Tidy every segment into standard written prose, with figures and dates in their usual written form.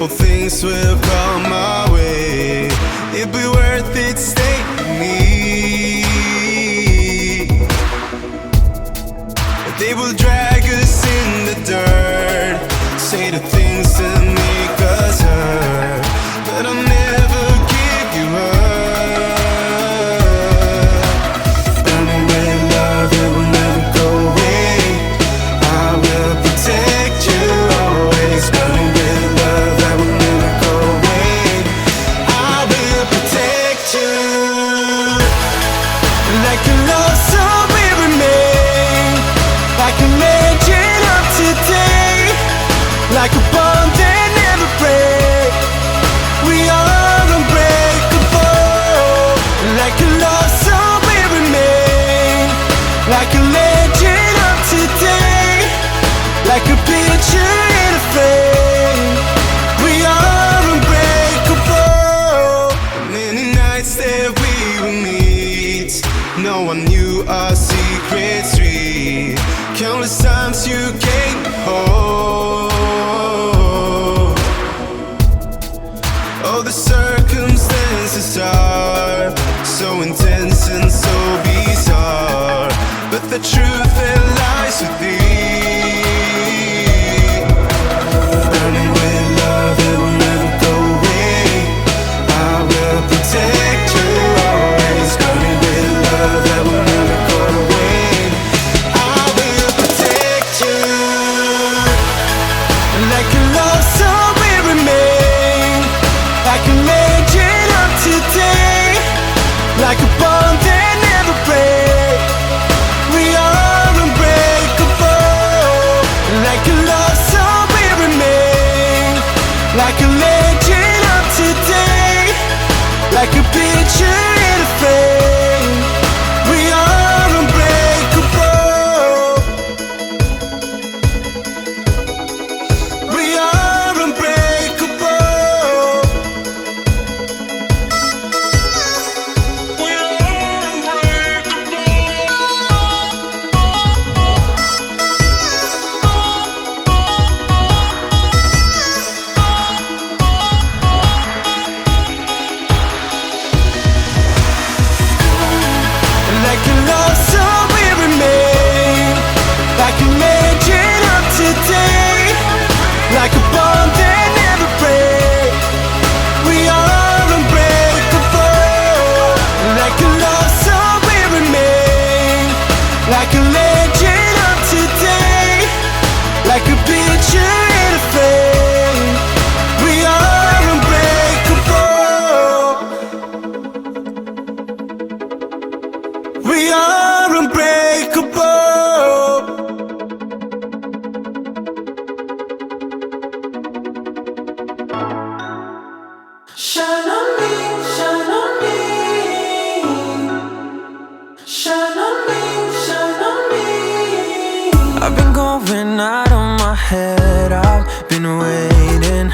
beautiful things will come my way. It'd be worth it, stay with me. They will drag us in the dirt, say the things that make us hurt, but I'll never give you up. Burning with love, it will never go away. I will protect you always. Burning with love, that will never go away. I will protect you. Like a love song we remain, like a legend of today, like a bond that never breaks. We are unbreakable. Like a love song we remain, like a legend of today, like a picture in a frame. We are unbreakable. Many nights that we will meet, no one knew our secrets read. Countless times you came home. Oh, the circumstances are so intense and so bizarre, but the truth that lies within. Burning with love, it will never go away. I will protect you always. Burning with love, that will never go away. I will protect you. Like a love song we remain, like a legend of today, like a bond that never breaks. We are unbreakable. Like a love song we remain, like a legend of today, like a picture in a frame. We are unbreakable. We are unbreakable. We are like a love song we remain, like a legend of today, like a bond that never breaks. We are unbreakable. Like a love song we remain, like a legend of today, like a picture in a frame. We are unbreakable. We are unbreakable. Shine on me, shine on me. Shine on me, shine on me. I've been going out of my head. I've been waiting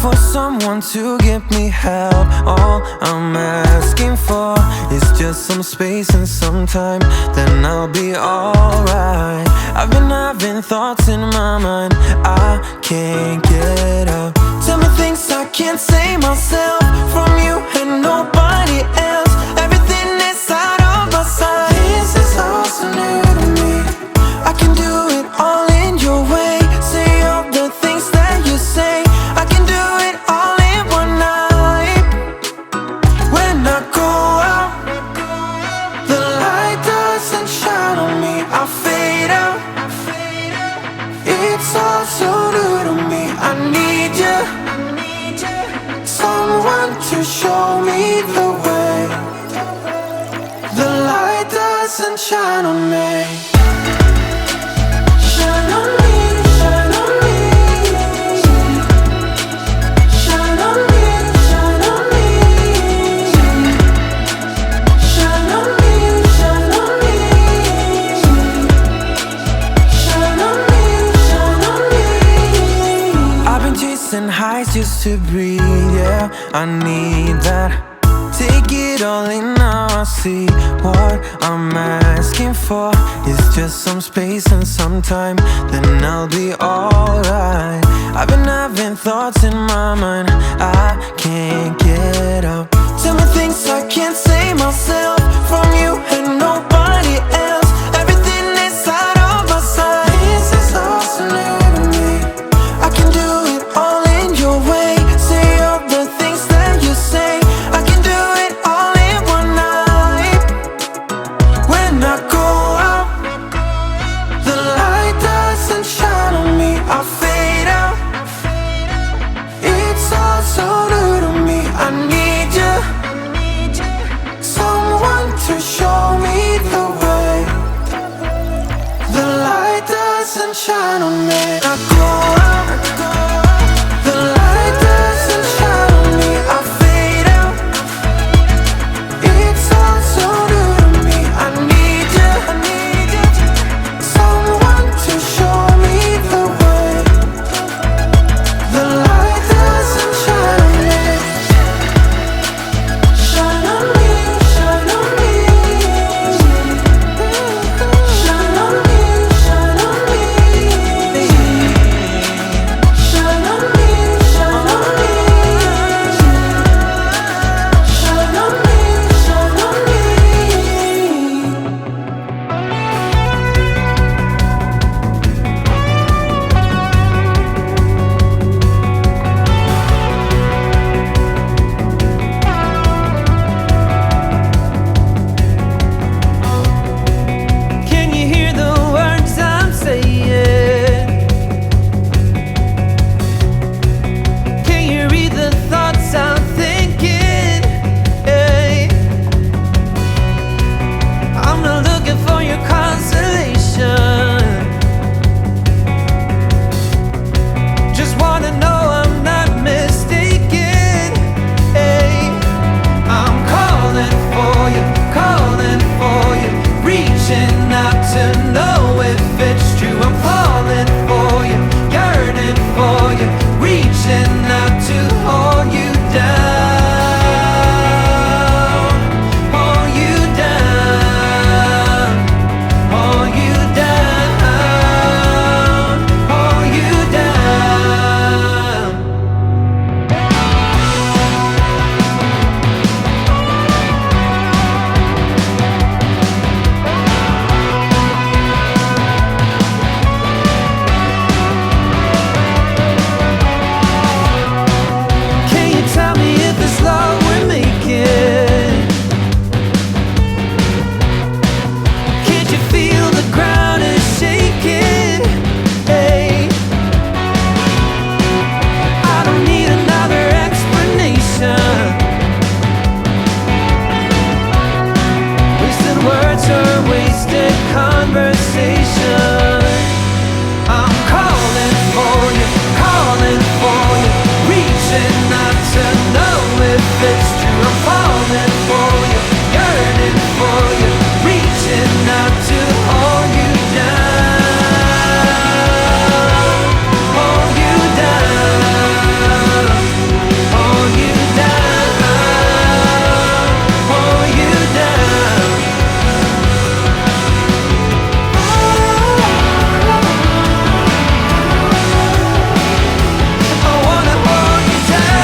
for someone to give me help. All I'm asking for is just some space and some time, then I'll be alright. I've been having thoughts in my mind I can't get out. Tell me things I can't say myself, from you and nobody else. Everything is out of my sight. This is all so new to me. I can do it all in your way. Say all the things that you say. I can do it all in one night. When I go out, the light doesn't shine on me. I fade out. It's all so new to me. I need you, someone to show me the way. The light doesn't shine on me. Shine on me, shine on me. Shine on me, shine on me. Shine on me, shine on me. Shine on me, shine on me. I've been chasing highs just to breathe, yeah, I need that. Take it all in now, I see what I'm asking for is just some space and some time, then I'll be alright. I've been having thoughts in my mind I can't get out. Tell me things I can't say myself from you and nobody else. Everything inside of my sight. This is all so new to me. I can do it all in your way. Say all the things that you say. I can do it all in one night. When I go out, the light doesn't shine on me. I fade out. It's all so new to me. I need you, someone to show me the way. The light doesn't shine on me. I go out, the light doesn't shine on me. I fade out. It's all so new to me. I need you, someone to show me the way. The light doesn't shine on me. Shine on me, shine on me. Shine on me, shine on me. Shine on me, shine on me. Shine on me, shine on me. Can you hear the words I'm saying? Can you read the thoughts I'm thinking? Hey. I'm not looking for your consolation. Just wanna know I'm not mistaken. Hey. I'm calling for you, reaching out to know if it's true. I'm falling for you, yearning for you, reaching out to hold you down, hold you down, hold you down, hold you down. Can you tell me if it's love we're making? Can't you feel the ground is shaking? Hey, I don't need another explanation. Wasted words or wasted conversation. I'm calling for you, reaching out to know if it's true. I'm falling for you, yearning for you, reaching out to hold you down, hold you down, hold you down, hold you down. I wanna hold you down.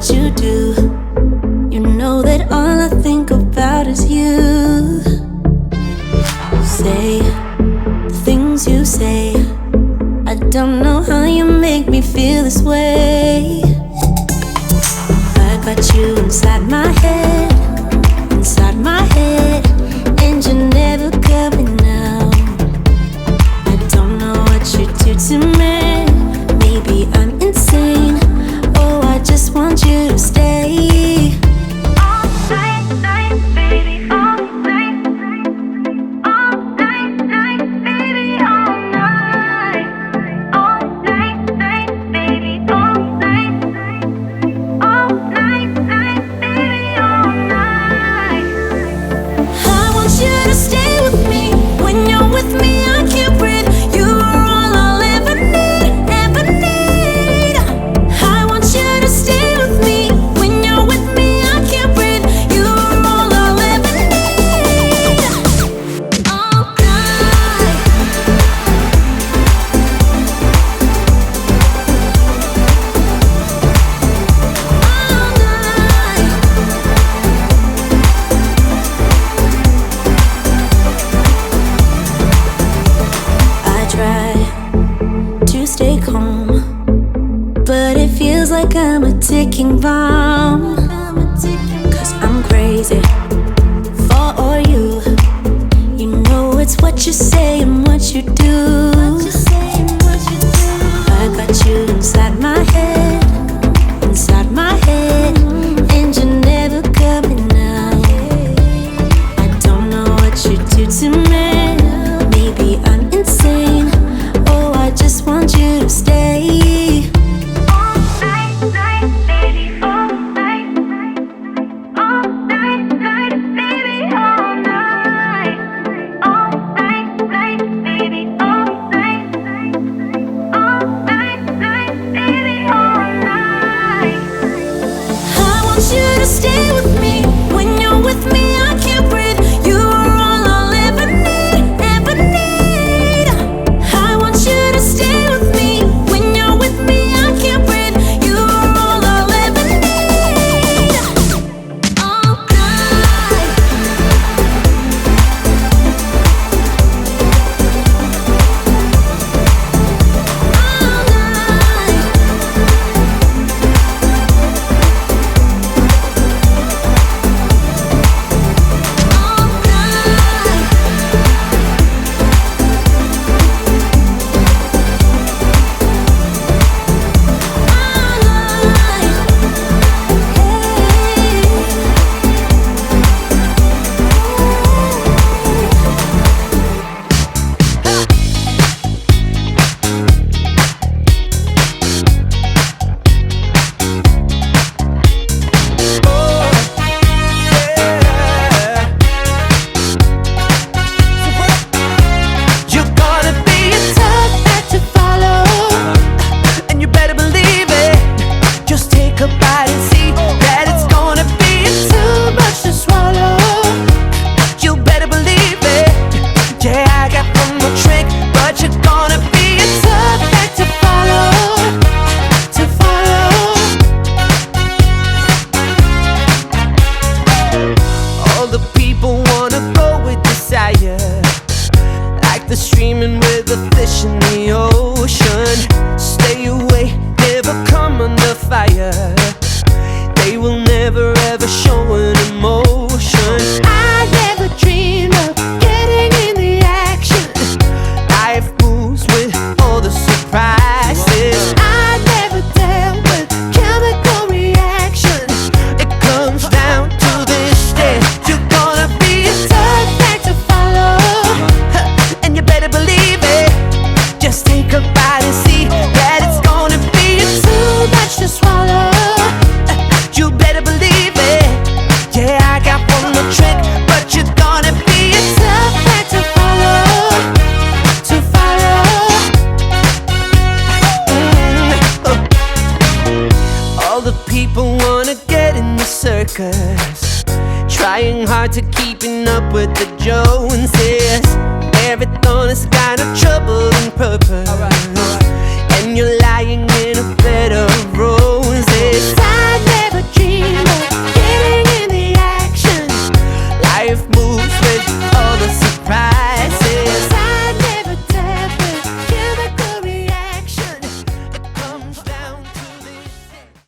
what you do. You know that all I think about is you. Say the things you say. I don't know how you make me feel this way. I got you inside my head, and you're never coming out. I don't know what you do to me. Maybe I'm insane. Oh, I just want you to stay. All night, night, baby, all night. All night, night, baby, all night. All night, night, baby, all night. All night, night, baby, all night. I want you to stay with me. When you're with me, I can't breathe. You are all I'll ever need, ever need. I want you to stay with me. When you're with me, I can't breathe. You are all I'll ever need. All night. All night. I try to stay calm, but it feels like I'm a ticking bomb. Cause I'm crazy for all you. You know it's what you say and what you do. I got you inside my head, and you're never coming out. I don't know what you do to me. Maybe I'm insane. Oh, I just want you to stay. All night, night, baby, all night. All night, night, baby, all night. All night, night, baby, all night. All night, night, baby, all night. I want you to stay with me. When you're with me, I can't breathe. You are all I'll ever need, ever need. I want you to stay with me. When you're with me, I can't breathe. You are all I'll ever need. All night. All night. All night. You're gonna be a tough act to follow, and you better believe it. Just take a bite and see that it's gonna be too much to swallow. You better believe it. Yeah, I got one more trick, but you're gonna be a tough act to follow, to follow. All the people wanna go with desire, like the streaming with the fish in the ocean. Stay away, never come under fire. They will never ever show an emotion. I never dreamed of getting in the action. Life moves with all the surprises. I never dealt with chemical reaction. It comes down to this step. You're gonna be a tough act to follow, and you better believe it. Just take a bite and see that it's gonna be too much to swallow. You better believe it. Yeah, I got one more trick, but you're gonna be a tough act to follow, to follow. All the people wanna get in the circus, trying hard to keeping up with the Joneses. Everything is kind of trouble and purpose.